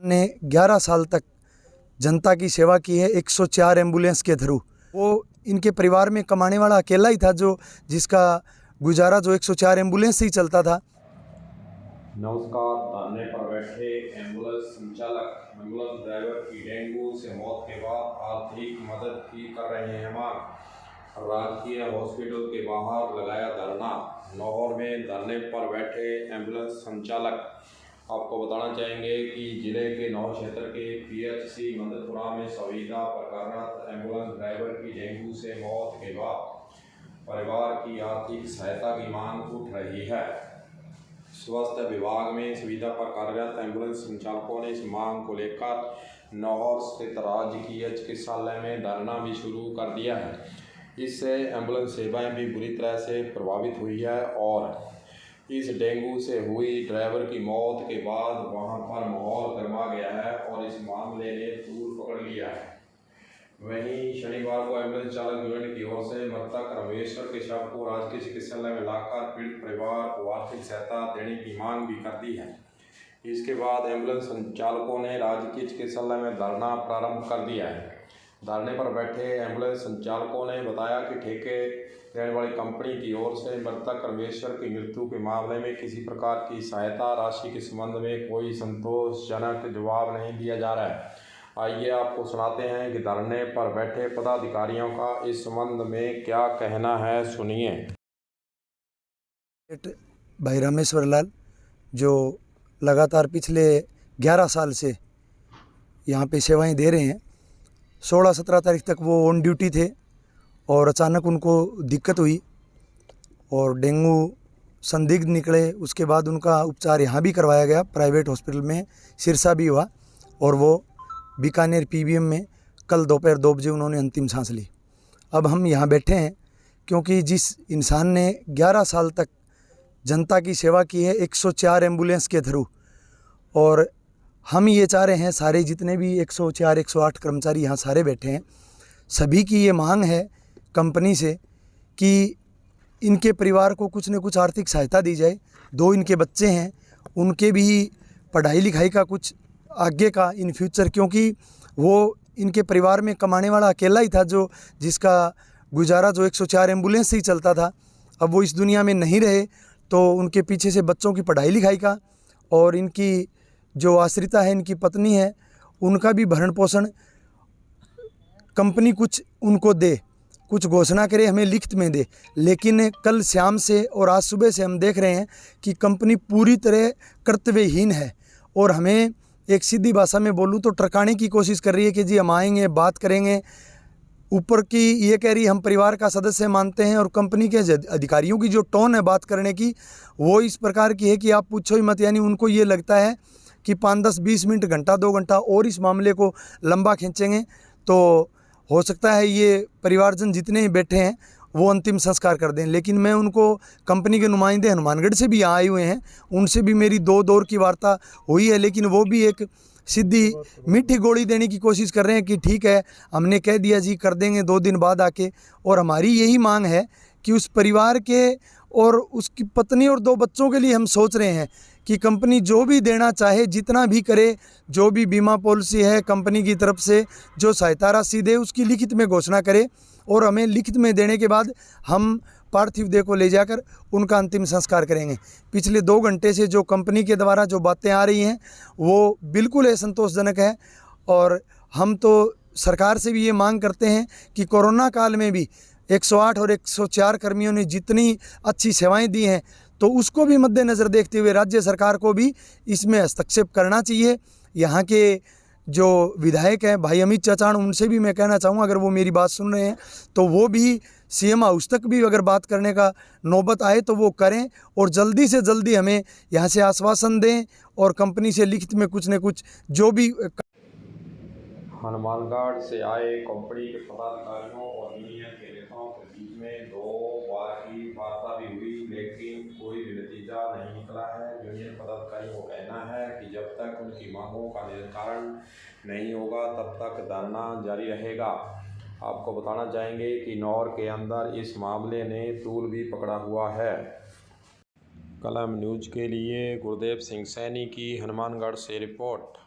ने 11 साल तक जनता की सेवा की है 104 एम्बुलेंस के थ्रू। वो इनके परिवार में कमाने वाला अकेला ही था जिसका गुजारा जो 104 एम्बुलेंस से ही चलता था। नमस्कार। धरने पर बैठे एम्बुलेंस संचालक एम्बुलेंस ड्राइवर की डेंगू से मौत के बाद आर्थिक मदद की कर रहे हैं मांग। राजकीय हॉस्पिटल के बाहर लगाया धरना। लाहौर में धरने पर बैठे एम्बुलेंस संचालक। आपको बताना चाहेंगे कि जिले के नौ क्षेत्र के PHC मददपुरा में संविदा पर कार्यरत एम्बुलेंस ड्राइवर की डेंगू से मौत के बाद परिवार की आर्थिक सहायता की मांग उठ रही है। स्वास्थ्य विभाग में सुविधा पर कार्यरत एम्बुलेंस संचालकों ने इस मांग को लेकर लाहौर स्थित राजकीय चिकित्सालय में धरना भी शुरू कर दिया है। इससे एम्बुलेंस सेवाएं भी बुरी तरह से प्रभावित हुई है और इस डेंगू से हुई ड्राइवर की मौत के बाद वहां पर माहौल गरमा गया है और इस मामले ने तूल पकड़ लिया है। वहीं शनिवार को एम्बुलेंस चालक यूनियन की ओर से मृतक रमेश्वर के शव को राजकीय चिकित्सालय में लाकर पीड़ित परिवार को आर्थिक सहायता देने की मांग भी कर दी है। इसके बाद एम्बुलेंस संचालकों ने राजकीय चिकित्सालय में धरना प्रारंभ कर दिया है। धरने पर बैठे एम्बुलेंस संचालकों ने बताया कि ठेके देने वाली कंपनी की ओर से मृतक रमेश्वर की मृत्यु के मामले में किसी प्रकार की सहायता राशि के संबंध में कोई संतोषजनक जवाब नहीं दिया जा रहा है। आइए आपको सुनाते हैं कि धरने पर बैठे पदाधिकारियों का इस संबंध में क्या कहना है, सुनिए। भाई रामेश्वर लाल जो लगातार पिछले 11 साल से यहाँ पे सेवाएं दे रहे हैं। 16-17 तारीख तक वो ऑन ड्यूटी थे और अचानक उनको दिक्कत हुई और डेंगू संदिग्ध निकले। उसके बाद उनका उपचार यहाँ भी करवाया गया प्राइवेट हॉस्पिटल में, सिरसा भी हुआ और वो बीकानेर PBM में कल दोपहर 2 बजे उन्होंने अंतिम सांस ली। अब हम यहाँ बैठे हैं क्योंकि जिस इंसान ने 11 साल तक जनता की सेवा की है 104 एम्बुलेंस के थ्रू, और हम ये चाह रहे हैं सारे जितने भी 104-108 कर्मचारी यहाँ सारे बैठे हैं, सभी की ये मांग है कंपनी से कि इनके परिवार को कुछ न कुछ आर्थिक सहायता दी जाए। 2 इनके बच्चे हैं, उनके भी पढ़ाई लिखाई का कुछ आगे का इन फ्यूचर, क्योंकि वो इनके परिवार में कमाने वाला अकेला ही था जिसका गुजारा जो 104 एम्बुलेंस से ही चलता था। अब वो इस दुनिया में नहीं रहे तो उनके पीछे से बच्चों की पढ़ाई लिखाई का और इनकी जो आश्रिता है, इनकी पत्नी है, उनका भी भरण पोषण कंपनी कुछ उनको दे, कुछ घोषणा करे, हमें लिखित में दे। लेकिन कल शाम से और आज सुबह से हम देख रहे हैं कि कंपनी पूरी तरह कर्तव्यहीन है और हमें एक सीधी भाषा में बोलूँ तो ट्रकाने की कोशिश कर रही है कि जी हम आएंगे, बात करेंगे। ऊपर की ये कह रही है हम परिवार का सदस्य मानते हैं और कंपनी के अधिकारियों की जो टोन है बात करने की वो इस प्रकार की है कि आप पूछो ही मत। यानी उनको ये लगता है कि 5-10-20 मिनट, घंटा 2 घंटा और इस मामले को लंबा खींचेंगे तो हो सकता है ये परिवारजन जितने ही बैठे हैं वो अंतिम संस्कार कर दें। लेकिन मैं उनको, कंपनी के नुमाइंदे हनुमानगढ़ से भी यहाँ आए हुए हैं, उनसे भी मेरी 2 दौर की वार्ता हुई है, लेकिन वो भी एक सीधी मीठी गोली देने की कोशिश कर रहे हैं कि ठीक है हमने कह दिया जी, कर देंगे 2 दिन बाद आके। और हमारी यही मांग है कि उस परिवार के और उसकी पत्नी और 2 बच्चों के लिए हम सोच रहे हैं कि कंपनी जो भी देना चाहे, जितना भी करे, जो भी बीमा पॉलिसी है कंपनी की तरफ से जो सहायता राशि दे उसकी लिखित में घोषणा करे और हमें लिखित में देने के बाद हम पार्थिव देह को ले जाकर उनका अंतिम संस्कार करेंगे। पिछले 2 घंटे से जो कंपनी के द्वारा जो बातें आ रही हैं वो बिल्कुल असंतोषजनक है और हम तो सरकार से भी ये मांग करते हैं कि कोरोना काल में भी 108 और 104 कर्मियों ने जितनी अच्छी सेवाएं दी हैं तो उसको भी मद्देनज़र देखते हुए राज्य सरकार को भी इसमें हस्तक्षेप करना चाहिए। यहाँ के जो विधायक हैं भाई अमित चचाण, उनसे भी मैं कहना चाहूँगा अगर वो मेरी बात सुन रहे हैं तो वो भी CM हाउस तक भी अगर बात करने का नौबत आए तो वो करें और जल्दी से जल्दी हमें यहाँ से आश्वासन दें और कंपनी से लिखित में कुछ न कुछ जो भी। हनुमानगढ़ से आए कंपनी के पदाधिकारियों और यूनियन के नेताओं के बीच में 2 बार की वार्ता भी हुई, लेकिन कोई भी नतीजा नहीं निकला है। यूनियन पदाधिकारियों को कहना है कि जब तक उनकी मांगों का निराकरण नहीं होगा तब तक धरना जारी रहेगा। आपको बताना चाहेंगे कि नौर के अंदर इस मामले ने तूल भी पकड़ा हुआ है। कलम न्यूज़ के लिए गुरदेव सिंह सैनी की हनुमानगढ़ से रिपोर्ट।